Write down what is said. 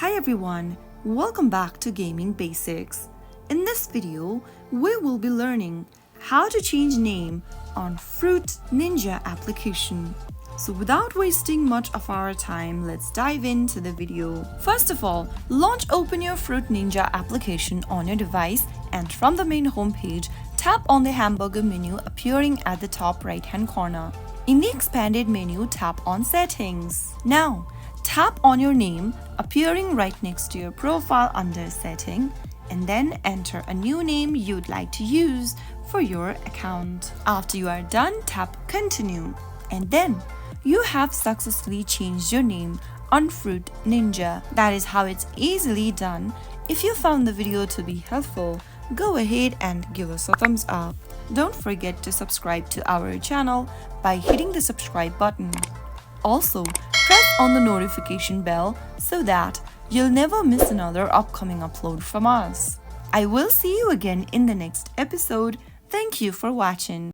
Hi everyone, welcome back to Gaming Basics. In this video, we will be learning how to change name on Fruit Ninja application. So without wasting much of our time, let's dive into the video. First of all, open your Fruit Ninja application on your device, and from the main homepage, tap on the hamburger menu appearing at the top right hand corner. In the expanded menu, tap on Settings. Now, tap on your name appearing right next to your profile under Setting, and then enter a new name you'd like to use for your account. After you are done, tap Continue, and then you have successfully changed your name on Fruit Ninja. That is how it's easily done. If you found the video to be helpful, go ahead and give us a thumbs up. Don't forget to subscribe to our channel by hitting the subscribe button. Also, press on the notification bell so that you'll never miss another upcoming upload from us. I will see you again in the next episode. Thank you for watching.